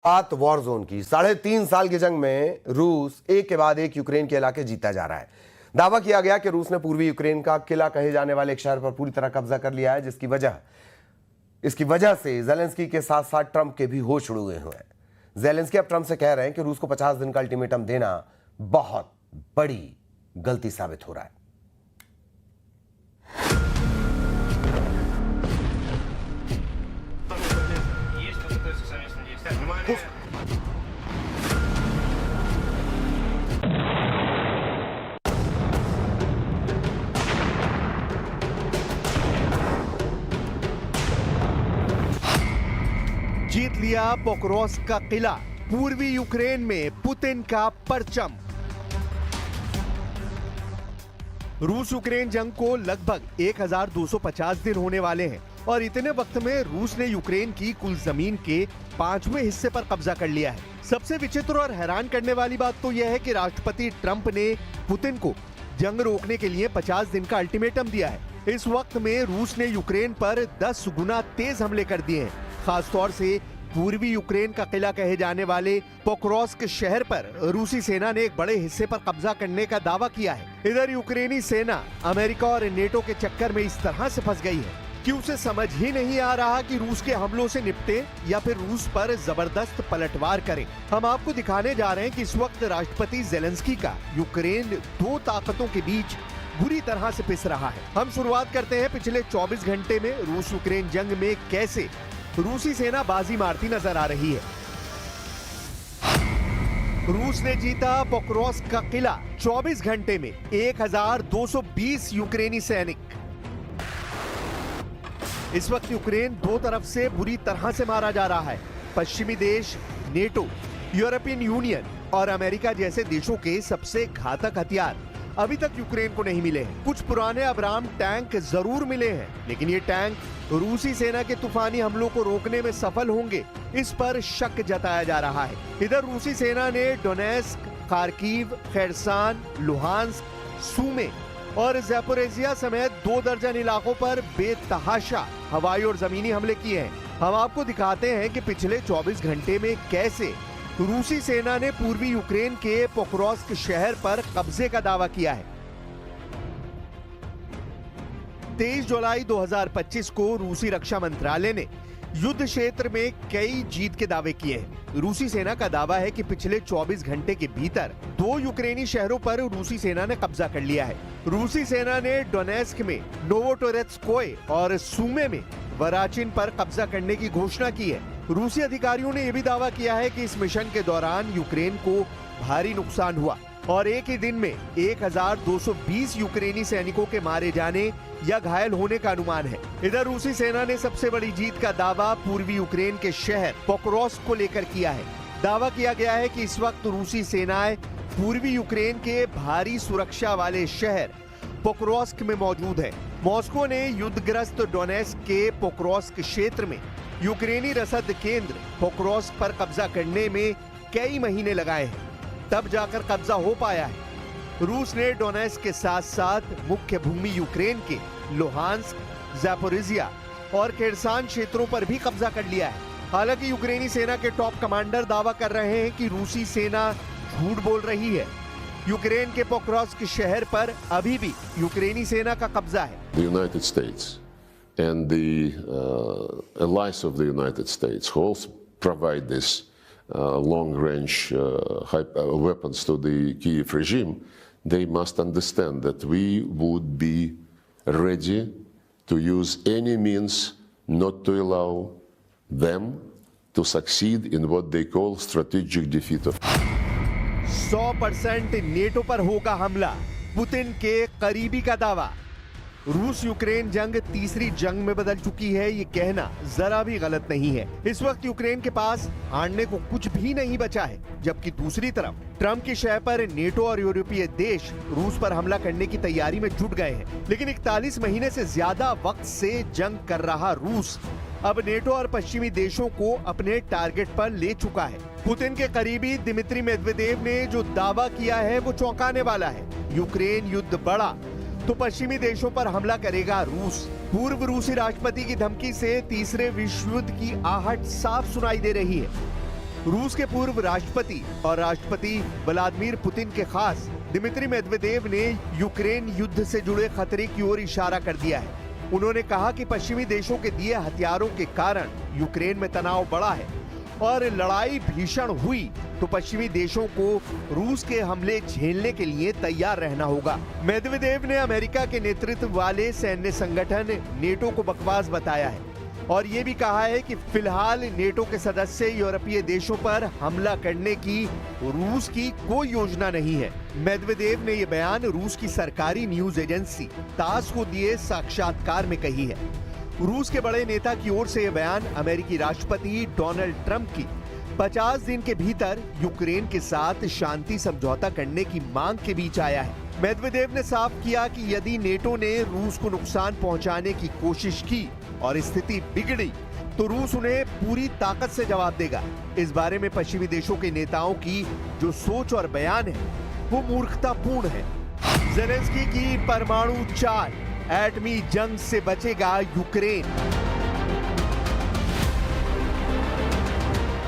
बात war zone की। 3.5 साल की जंग में रूस एक के बाद एक यूक्रेन के इलाके जीतता जा रहा है। दावा किया गया कि रूस ने पूर्वी यूक्रेन का किला कहे जाने वाले एक शहर पर पूरी तरह कब्जा कर लिया है, इसकी वजह से जेलेंस्की के साथ साथ ट्रंप के भी होश उड़े हुए हैं। जेलेंस्की अब ट्रंप से कह रहे हैं कि रूस को 50 दिन का अल्टीमेटम देना बहुत बड़ी गलती साबित हो रहा है। जीत लिया पोक्रोव्स्क का किला, पूर्वी यूक्रेन में पुतिन का परचम। रूस यूक्रेन जंग को लगभग 1250 दिन होने वाले हैं और इतने वक्त में रूस ने यूक्रेन की कुल जमीन के 5वें हिस्से पर कब्जा कर लिया है। सबसे विचित्र और हैरान करने वाली बात तो यह है कि राष्ट्रपति ट्रंप ने पुतिन को जंग रोकने के लिए 50 दिन का अल्टीमेटम दिया है। इस वक्त में रूस ने यूक्रेन पर 10 गुना तेज हमले कर दिए हैं। खासतौर से पूर्वी यूक्रेन का किला कहे जाने वाले पोक्रोव्स्क शहर पर रूसी सेना ने एक बड़े हिस्से पर कब्जा करने का दावा किया है। इधर यूक्रेनी सेना अमेरिका और नेटो के चक्कर में इस तरह से फंस गई है कि उसे समझ ही नहीं आ रहा कि रूस के हमलों से निपटे या फिर रूस पर जबरदस्त पलटवार करें। हम आपको दिखाने जा रहे हैं कि इस वक्त राष्ट्रपति जेलेंस्की का यूक्रेन दो ताकतों के बीच बुरी तरह से पिस रहा है। हम शुरुआत करते हैं पिछले 24 घंटे में रूस यूक्रेन जंग में कैसे रूसी सेना बाजी मारती नजर आ रही है। रूस ने जीता पोक्रोव्स्क का किला, 24 घंटे में 1220 यूक्रेनी सैनिक। इस वक्त यूक्रेन दो तरफ से बुरी तरह से मारा जा रहा है। पश्चिमी देश, नेटो, यूरोपियन यूनियन और अमेरिका जैसे देशों के सबसे घातक हथियार अभी तक यूक्रेन को नहीं मिले हैं। कुछ पुराने अब्राम टैंक जरूर मिले हैं, लेकिन ये टैंक रूसी सेना के तूफानी हमलों को रोकने में सफल होंगे, इस पर शक जताया जा रहा है। इधर रूसी सेना ने डोनेस्क, खार्किव, खेरसान, लुहांस्क, सूमे और ज़ैपोरिज़िया समेत 2 दर्जन इलाकों पर बेतहाशा हवाई और जमीनी हमले किए हैं। हम आपको दिखाते हैं कि पिछले 24 घंटे में कैसे रूसी सेना ने पूर्वी यूक्रेन के पोक्रोव्स्क शहर पर कब्जे का दावा किया है। 23 जुलाई 2025 को रूसी रक्षा मंत्रालय ने युद्ध क्षेत्र में कई जीत के दावे किए हैं। रूसी सेना का दावा है कि पिछले 24 घंटे के भीतर 2 यूक्रेनी शहरों पर रूसी सेना ने कब्जा कर लिया है। रूसी सेना ने डोनेस्क में नोवोटोरेत्स्कोय और सूमे में वराचिन पर कब्जा करने की घोषणा की है। रूसी अधिकारियों ने यह भी दावा किया है कि इस मिशन के दौरान यूक्रेन को भारी नुकसान हुआ और एक ही दिन में 1220 यूक्रेनी सैनिकों के मारे जाने या घायल होने का अनुमान है। इधर रूसी सेना ने सबसे बड़ी जीत का दावा पूर्वी यूक्रेन के शहर पोक्रोव्स्क को लेकर किया है। दावा किया गया है कि इस वक्त रूसी सेनाएं पूर्वी यूक्रेन के भारी सुरक्षा वाले शहर पोक्रोव्स्क में मौजूद है। मॉस्को ने युद्धग्रस्त डोनेस्क के पोक्रोव्स्क क्षेत्र में यूक्रेनी रसद केंद्र पोक्रोव्स्क पर कब्जा करने में कई महीने लगाए हैं, तब जाकर कब्जा हो पाया है। रूस ने डोनेस्क के साथ साथ मुख्य भूमि यूक्रेन के लुहांस्क, ज़ैपोरिज़िया और खेरसान क्षेत्रों पर भी कब्जा कर लिया है। हालांकि यूक्रेनी सेना के टॉप कमांडर दावा कर रहे हैं कि रूसी सेना झूठ बोल रही है। यूक्रेन के पोक्रोव्स्क शहर पर अभी भी यूक्रेनी सेना का कब्जा है। The United States and the allies of the United States who also provide this long-range weapons to the Kyiv regime, they must understand that we would be ready to use any means not to allow them to succeed in what they call strategic defeat of 100% NATO पर होगा हमला, Putin के करीबी का दावा। रूस Ukraine जंग तीसरी जंग में बदल चुकी है, ये कहना जरा भी गलत नहीं है। इस वक्त यूक्रेन के पास हारने को कुछ भी नहीं बचा है, जबकि दूसरी तरफ ट्रंप की शह पर नेटो और यूरोपीय देश रूस पर हमला करने की तैयारी में जुट गए हैं। लेकिन 41 महीने से ज्यादा वक्त से जंग कर रहा रूस अब नेटो और पश्चिमी देशों को अपने टारगेट पर ले चुका है। पुतिन के करीबी दिमित्री मेदवेदेव ने जो दावा किया है वो चौंकाने वाला है। यूक्रेन युद्ध बढ़ा तो पश्चिमी देशों पर हमला करेगा रूस। पूर्व रूसी राष्ट्रपति की धमकी से तीसरे विश्व युद्ध की आहट साफ सुनाई दे रही है। रूस के पूर्व राष्ट्रपति और राष्ट्रपति व्लादिमीर पुतिन के खास दिमित्री मेदवेदेव ने यूक्रेन युद्ध से जुड़े खतरे की ओर इशारा कर दिया है। उन्होंने कहा कि पश्चिमी देशों के दिए हथियारों के कारण यूक्रेन में तनाव बढ़ा है और लड़ाई भीषण हुई तो पश्चिमी देशों को रूस के हमले झेलने के लिए तैयार रहना होगा। मेदवेदेव ने अमेरिका के नेतृत्व वाले सैन्य संगठन नेटो को बकवास बताया है और ये भी कहा है कि फिलहाल नेटो के सदस्य यूरोपीय देशों पर हमला करने की रूस की कोई योजना नहीं है। मेदवेदेव ने ये बयान रूस की सरकारी न्यूज एजेंसी तास को दिए साक्षात्कार में कही है। रूस के बड़े नेता की ओर से यह बयान अमेरिकी राष्ट्रपति डोनाल्ड ट्रंप की 50 दिन के भीतर यूक्रेन के साथ शांति समझौता करने की मांग के बीच आया है। मेदवेदेव ने साफ किया कि यदि नेटो ने रूस को नुकसान पहुंचाने की कोशिश की और स्थिति बिगड़ी तो रूस उन्हें पूरी ताकत से जवाब देगा। इस बारे में पश्चिमी देशों के नेताओं की जो सोच और बयान है वो मूर्खतापूर्ण है। ज़ेलेंस्की की परमाणु चाल, एटमी जंग से बचेगा यूक्रेन।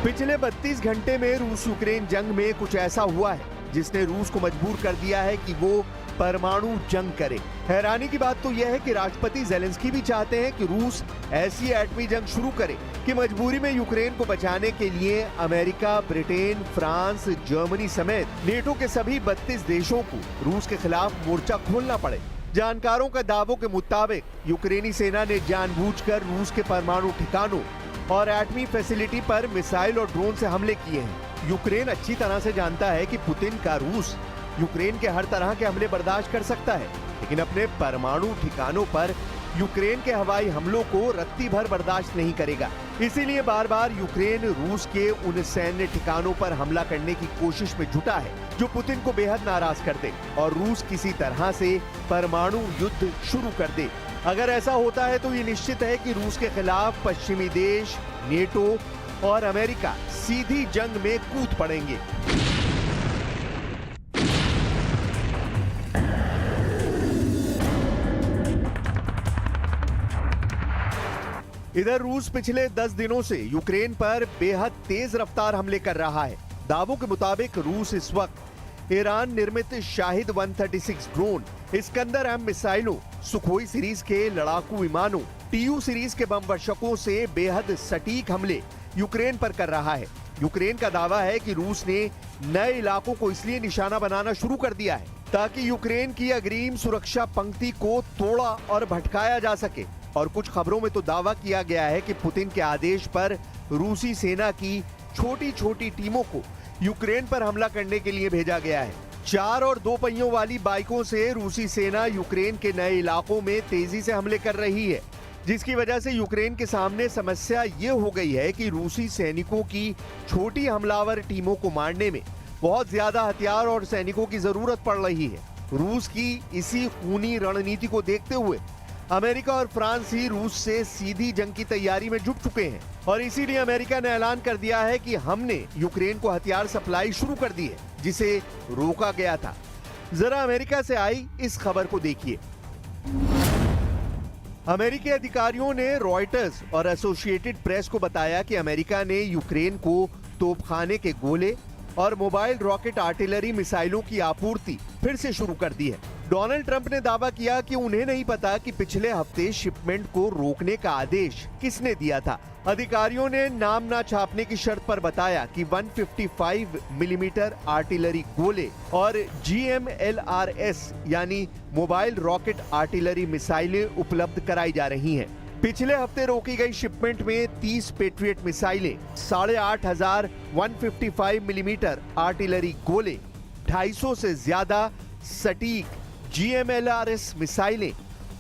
पिछले 32 घंटे में रूस यूक्रेन जंग में कुछ ऐसा हुआ है जिसने रूस को मजबूर कर दिया है कि वो परमाणु जंग करे। हैरानी की बात तो यह है कि राष्ट्रपति ज़ेलेंस्की भी चाहते हैं कि रूस ऐसी एटमी जंग शुरू करे कि मजबूरी में यूक्रेन को बचाने के लिए अमेरिका, ब्रिटेन, फ्रांस, जर्मनी समेत नेटो के सभी 32 देशों को रूस के खिलाफ मोर्चा खोलना पड़े। जानकारों के दावों के मुताबिक यूक्रेनी सेना ने जानबूझकर रूस के परमाणु ठिकानों और एटमी फैसिलिटी पर मिसाइल और ड्रोन से हमले किए हैं। यूक्रेन अच्छी तरह से जानता है कि पुतिन का रूस यूक्रेन के हर तरह के हमले बर्दाश्त कर सकता है, लेकिन अपने परमाणु ठिकानों पर यूक्रेन के हवाई हमलों को रत्ती भर बर्दाश्त नहीं करेगा। इसीलिए बार बार यूक्रेन रूस के उन सैन्य ठिकानों पर हमला करने की कोशिश में जुटा है जो पुतिन को बेहद नाराज कर दे और रूस किसी तरह से परमाणु युद्ध शुरू कर दे। अगर ऐसा होता है तो ये निश्चित है कि रूस के खिलाफ पश्चिमी देश, नेटो और अमेरिका सीधी जंग में कूद पड़ेंगे। इधर रूस पिछले 10 दिनों से यूक्रेन पर बेहद तेज रफ्तार हमले कर रहा है। दावों के मुताबिक रूस इस वक्त ईरान निर्मित शाहिद 136 ड्रोन, इस्कंदर एम मिसाइलों, सुखोई सीरीज के लड़ाकू विमानों, टीयू सीरीज के बम वर्षकों से बेहद सटीक हमले यूक्रेन पर कर रहा है। यूक्रेन का दावा है कि रूस ने नए इलाकों को इसलिए निशाना बनाना शुरू कर दिया है ताकि यूक्रेन की अग्रिम सुरक्षा पंक्ति को तोड़ा और भटकाया जा सके। और कुछ खबरों में तो दावा किया गया है कि पुतिन के आदेश पर रूसी सेना की छोटी छोटी टीमों को यूक्रेन पर हमला करने के लिए भेजा गया है। 4 और 2 पहियों वाली बाइकों से रूसी सेना यूक्रेन के नए इलाकों में तेजी से हमले कर रही है, जिसकी वजह से यूक्रेन के सामने समस्या ये हो गई है कि रूसी सैनिकों की छोटी हमलावर टीमों को मारने में बहुत ज्यादा हथियार और सैनिकों की जरूरत पड़ रही है। रूस की इसी खूनी रणनीति को देखते हुए अमेरिका और फ्रांस ही रूस से सीधी जंग की तैयारी में जुट चुके हैं और इसीलिए अमेरिका ने ऐलान कर दिया है कि हमने यूक्रेन को हथियार सप्लाई शुरू कर दी है, जिसे रोका गया था। जरा अमेरिका से आई इस खबर को देखिए। अमेरिकी अधिकारियों ने रॉयटर्स और एसोसिएटेड प्रेस को बताया कि अमेरिका ने यूक्रेन को तोपखाने के गोले और मोबाइल रॉकेट आर्टिलरी मिसाइलों की आपूर्ति फिर से शुरू कर दी है। डोनाल्ड ट्रंप ने दावा किया कि उन्हें नहीं पता कि पिछले हफ्ते शिपमेंट को रोकने का आदेश किसने दिया था। अधिकारियों ने नाम ना छापने की शर्त पर बताया कि 155 मिलीमीटर आर्टिलरी गोले और GMLRS यानी मोबाइल रॉकेट आर्टिलरी मिसाइलें उपलब्ध कराई जा रही हैं। पिछले हफ्ते रोकी गई शिपमेंट में 30 पेट्रियट मिसाइलें, 8,500 155 मिलीमीटर आर्टिलरी गोले, 250 से ज्यादा सटीक GMLRS मिसाइलें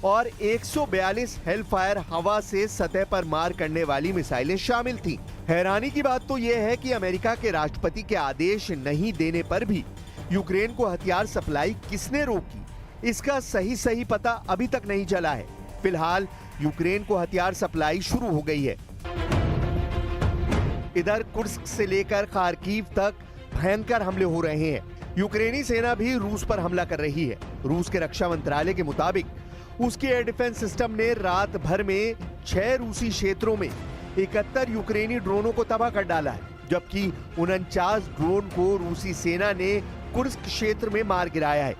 और 142 हेलफायर हवा से सतह पर मार करने वाली मिसाइलें शामिल थीं। हैरानी की बात तो यह है कि अमेरिका के राष्ट्रपति के आदेश नहीं देने पर भी यूक्रेन को हथियार सप्लाई किसने रोकी, इसका सही पता अभी तक नहीं चला है। फिलहाल यूक्रेन को हथियार सप्लाई शुरू हो गई है। इधर कुर्स्क से लेकर खार्किव तक भयंकर हमले हो रहे हैं। यूक्रेनी सेना भी रूस पर हमला कर रही है। रूस के रक्षा मंत्रालय के मुताबिक उसके एयर डिफेंस सिस्टम ने रात भर में 6 रूसी क्षेत्रों में 71 यूक्रेनी ड्रोनों को तबाह कर डाला है। जबकि 49 ड्रोन को रूसी सेना ने कुर्स्क क्षेत्र में मार गिराया है।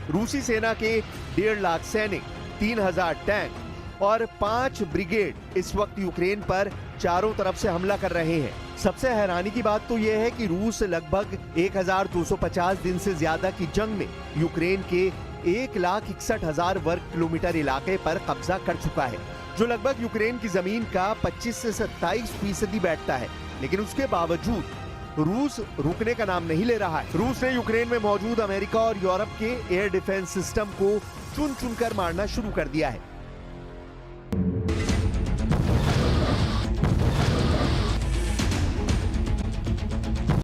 रूसी सेना के 1.5 लाख सैनिक, 3000 टैंक और 5 ब्रिगेड इस वक्त यूक्रेन पर चारों तरफ से हमला कर रहे हैं। सबसे हैरानी की बात तो यह है कि रूस लगभग 1250 दिन से ज्यादा की जंग में यूक्रेन के 1,61,000 वर्ग किलोमीटर इलाके पर कब्जा कर चुका है, जो लगभग यूक्रेन की जमीन का 25 से 27% बैठता है। लेकिन उसके बावजूद रूस रुकने का नाम नहीं ले रहा है। रूस ने यूक्रेन में मौजूद अमेरिका और यूरोप के एयर डिफेंस सिस्टम को चुन चुनकर मारना शुरू कर दिया है।